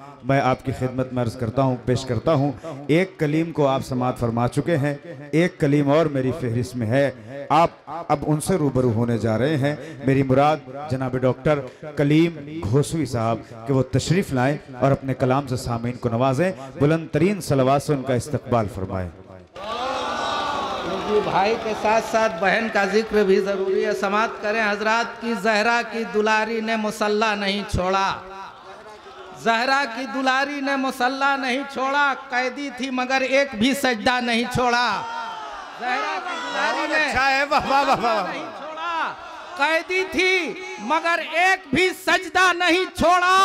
मैं आपकी खिदमत में अर्ज करता हूँ, पेश करता हूँ। एक कलीम को आप समात फरमा चुके हैं, एक कलीम और मेरी फहरिस्त में है। आप अब उनसे रूबरू होने जा रहे हैं। मेरी मुराद जनाब डॉक्टर कलीम घोसवी साहब कि वो तशरीफ लाएं और अपने कलाम से सामीन को नवाजें, बुलंद तरीन सलवात से उनका इस्तकबाल फरमाएं। भाई के साथ साथ बहन का जिक्र भी जरूरी है। समात करें हजरात की जहरा की दुलारी ने मुसल्ला नहीं छोड़ा, जहरा की दुलारी ने मुसल्ला नहीं छोड़ा, कैदी थी मगर एक भी सजदा नहीं छोड़ा। जहरा की दुलारी ने अच्छा है, वाह वाह वाह वाह। नहीं छोड़ा, कैदी थी मगर एक भी सजदा नहीं छोड़ा।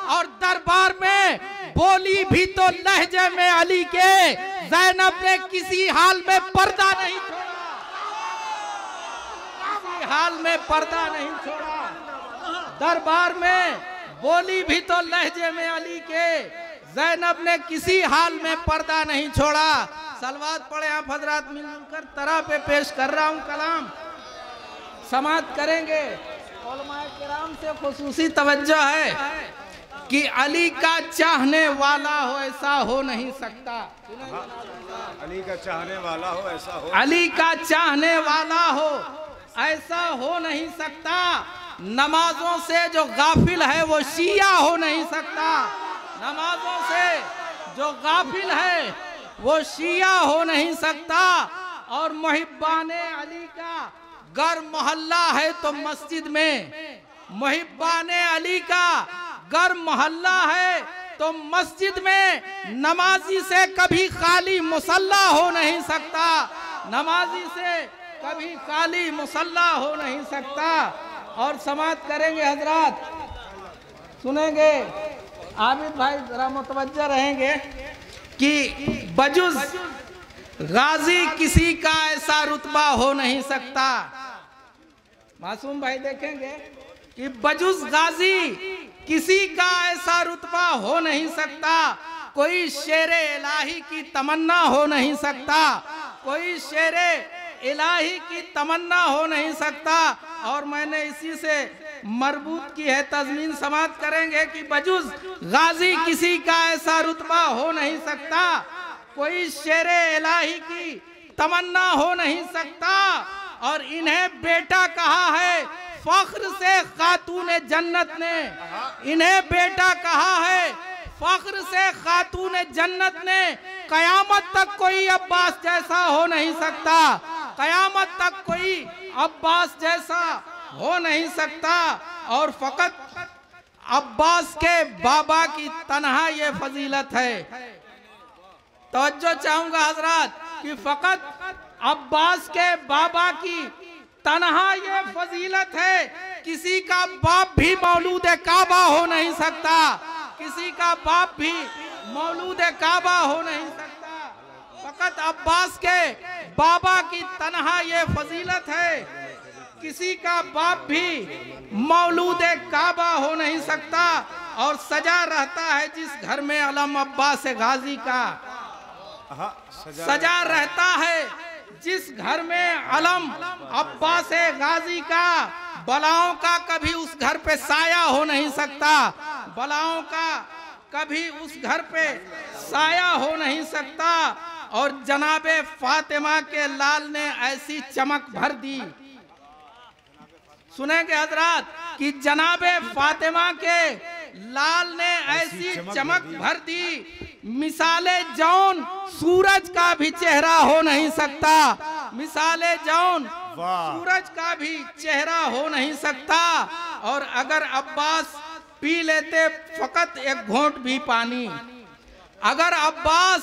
और दरबार में बोली भी तो लहजे में अली के, ज़ैनब ने किसी हाल में पर्दा नहीं छोड़ा, किसी हाल में पर्दा नहीं छोड़ा। दरबार में बोली भी तो लहजे में अली के, ज़ैनब ने किसी हाल में पर्दा नहीं छोड़ा। सलवात पढ़े आप हजरात मिलजुल कर। तरह पे पेश कर रहा हूँ कलाम, समात करेंगे। उलमाए किराम से खुसूसी तवज्जो है कि अली का चाहने वाला हो ऐसा हो नहीं सकता। अली का चाहने वाला हो ऐसा हो, अली का चाहने वाला हो ऐसा हो नहीं सकता। नमाजों से जो गाफिल है वो शिया हो नहीं सकता। नमाजों से जो गाफिल है वो शिया हो नहीं सकता। और मुहिब्बाने अली का गर मोहल्ला है तो मस्जिद में, मुहिब्बाने अली का गर मोहल्ला है तो मस्जिद में नमाजी से कभी खाली मुसल्ला हो नहीं सकता। नमाजी से कभी खाली मुसल्ला हो नहीं सकता। और समात करेंगे हजरात, सुनेंगे। आबिद भाई जरा मुतवज्जा रहेंगे कि बजुज गाजी किसी का ऐसा रुतबा हो नहीं सकता। मासूम भाई देखेंगे कि बजुज गाजी किसी का ऐसा रुतबा हो नहीं सकता। कोई शेरे इलाही की तमन्ना हो नहीं सकता, कोई शेरे इलाही की तमन्ना हो नहीं सकता। और मैंने इसी से मरबूत की है तज़मीन, समात करेंगे कि बजुज गाजी किसी का ऐसा रुतबा हो नहीं सकता, कोई शेरे इलाही की तमन्ना हो नहीं सकता। और इन्हें बेटा कहा है फख्र से खातून जन्नत ने, इन्हें बेटा कहा है फख्र से खातून जन्नत ने। कयामत तक कोई अब्बास जैसा हो नहीं सकता, कयामत तक कोई अब्बास जैसा हो नहीं सकता। और फकत अब्बास के बाबा की तन्हा ये फजीलत है। तवज्जो चाहूंगा हजरात कि फकत अब्बास के बाबा की तन्हा ये फजीलत है। किसी का बाप भी मौलूद काबा हो नहीं सकता, किसी का बाप भी मौलूद काबा हो नहीं सकता। फकत अब्बास के बाबा की तन्हा ये फजीलत है, किसी का बाप भी मौलूद काबा हो नहीं सकता। और सजा रहता है जिस घर में अलम अब्बास गाजी का, सजा रहता है जिस घर में अलम अब्बास गाजी का। बलाओं का कभी उस घर पे साया हो नहीं सकता, बलाओं का कभी उस घर पे साया हो नहीं सकता। और जनाबे फातिमा के लाल ने ऐसी चमक भर दी, सुनेंगे हजरात कि जनाबे फातिमा के लाल ने ऐसी चमक भर दी। मिसाले जौन सूरज का भी चेहरा हो नहीं सकता, मिसाले जौन सूरज का भी चेहरा हो नहीं सकता। और अगर अब्बास पी लेते फकत एक घोंट भी पानी, अगर अब्बास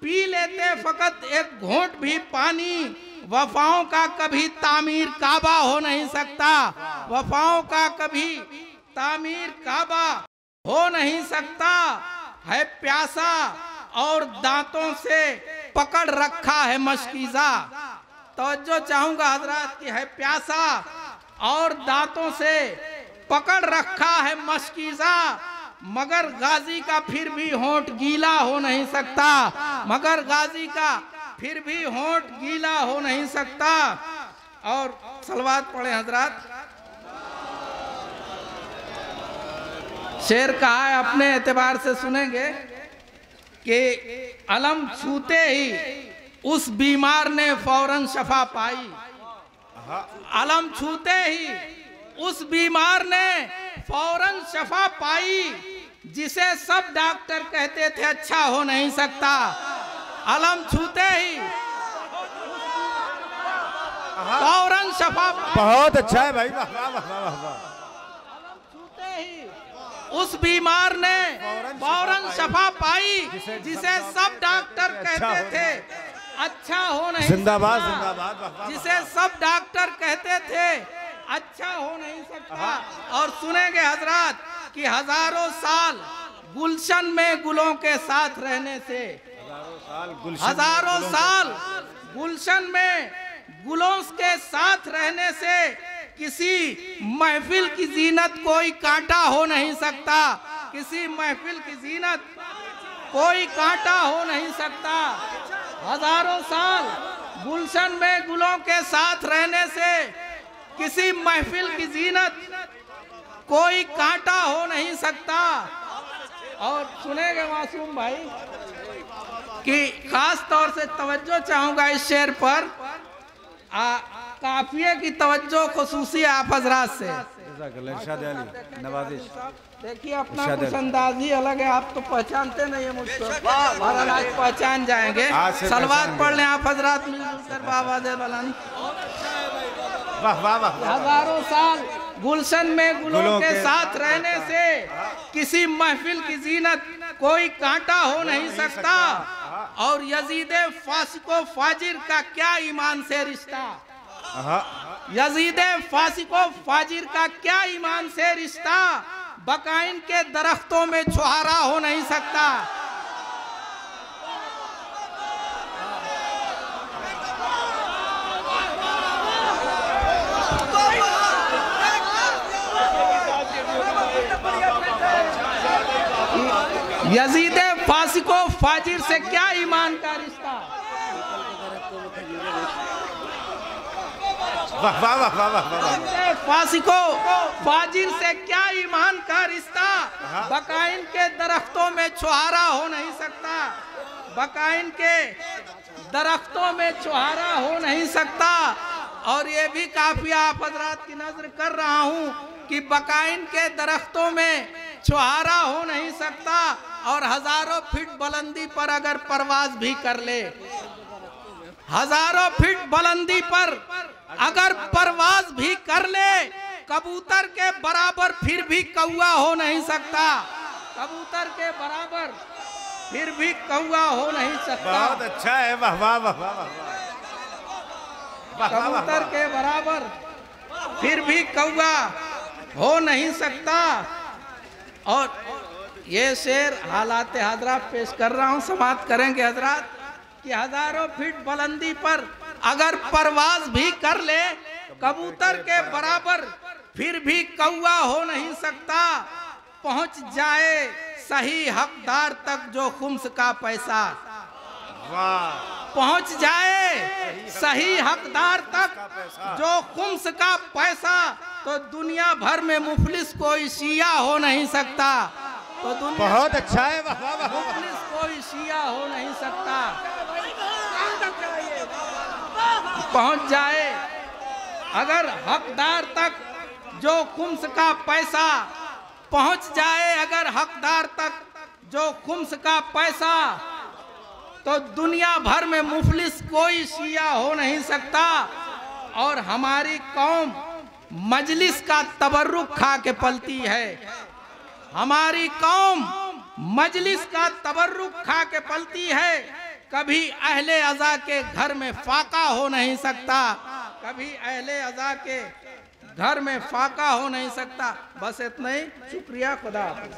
पी लेते फकत एक घोंट भी पानी, वफाओं का कभी तामीर काबा हो नहीं सकता, वफाओं का कभी तामीर काबा हो नहीं सकता। है प्यासा और दांतों से पकड़ रखा है मशकीज़ा। तवज्जो चाहूंगा हजरात कि है प्यासा और दांतों से पकड़ रखा है मशकीज़ा। मगर गाजी का फिर भी होंठ गीला हो नहीं सकता, मगर गाजी का फिर भी होंठ गीला हो नहीं सकता। और सलवात पढ़े हजरात। शेर कहा है, अपने एतबार से सुनेंगे कि अलम छूते ही उस बीमार ने फौरन शफा पाई। अलम छूते ही उस बीमार ने फौरन शफा पाई, जिसे सब डॉक्टर कहते थे अच्छा हो नहीं सकता। अलम छूते ही फौरन शफा पाई। बहुत अच्छा है भाई, वाह वाह वाह वाह वाह। अलम छूते ही उस बीमार ने फौरन शफा पाई, जिसे सब डॉक्टर कहते थे अच्छा हो नहीं जिंदाबाद सकता। जिंदाबाद, वाह वाह। जिसे सब डॉक्टर कहते थे अच्छा हो नहीं सकता। और सुनेंगे हजरात कि हजारों साल गुलशन में गुलों के साथ रहने से, हजारों साल गुलशन में गुलों के साथ रहने से किसी महफिल की जीनत कोई कांटा हो नहीं सकता। किसी महफिल की जीनत कोई कांटा हो नहीं सकता। हजारों साल गुलशन में गुलों के साथ रहने से किसी महफिल की जीनत कोई कांटा हो नहीं सकता। और सुनेंगे मासूम भाई कि खास तौर से तवज्जो चाहूंगा इस शेर पर, काफिये की तवज्जो खुसूसी आप हजरात से। देखिए अपना कुछ अंदाज ही अलग है, आप तो पहचानते नहीं है मुझको, और आज पहचान जाएंगे। सलवात पढ़ लें आप हजरात मिलकर बाबा दे बलानी। हजारों साल गुलशन में गुलों के साथ रहने से किसी महफिल की जीनत कोई कांटा हो नहीं सकता। और यजीद फासिको फाजिर का क्या ईमान से रिश्ता, यजीद फासिको फाजिर का क्या ईमान से रिश्ता, बकाइन के दरख्तों में छुहारा हो नहीं सकता। यजीद फासिको फाजिर से क्या ईमान का रिश्ता, फासिको फाजिर से क्या ईमान का रिश्ता, बकाइन के दरख्तों में छुहारा हो नहीं सकता। बकाइन के दरख्तों में छुहारा हो नहीं सकता। और ये भी काफी आप हजरात की नजर कर रहा हूँ कि बकाइन के दरख्तों में छुहारा हो नहीं सकता। और हजारों फीट बुलंदी पर अगर परवाज भी कर ले, हजारों फीट बुलंदी पर अगर परवाज भी कर ले, कबूतर के बराबर फिर भी कौवा हो नहीं सकता। कबूतर के बराबर फिर भी कौवा हो नहीं सकता। बहुत अच्छा है, वाह वाह वाह वाह। कबूतर के बराबर फिर भी कौवा हो नहीं सकता। और ये शेर हालात हाजरा पेश कर रहा हूँ, समाप्त करेंगे हजरात कि हजारों फीट बुलंदी पर अगर परवाज भी कर ले, कबूतर के बराबर फिर भी कौवा हो नहीं सकता। पहुंच जाए सही हकदार तक जो खुम्स का पैसा, पहुंच जाए सही हकदार तक जो खुम्स का पैसा, तो दुनिया भर में मुफलिस कोई शिया हो नहीं सकता। तो दुनिया बहुत अच्छा है, मुफलिस कोई शिया हो नहीं सकता। पहुंच जाए अगर हकदार तक जो खुम्स का पैसा, पहुंच जाए अगर हकदार तक जो खुम्स का पैसा, तो दुनिया भर में मुफलिस कोई शिया हो नहीं सकता। और हमारी कौम मजलिस का तबर्रुक खा के पलती है। हमारी कौम मजलिस का तबर्रुक खा के पलती है। कभी अहले अज़ा के घर में फाका हो नहीं सकता। कभी अहले अज़ा के घर में फाका हो नहीं सकता। बस इतना ही, शुक्रिया, खुदा हाफ़िज़।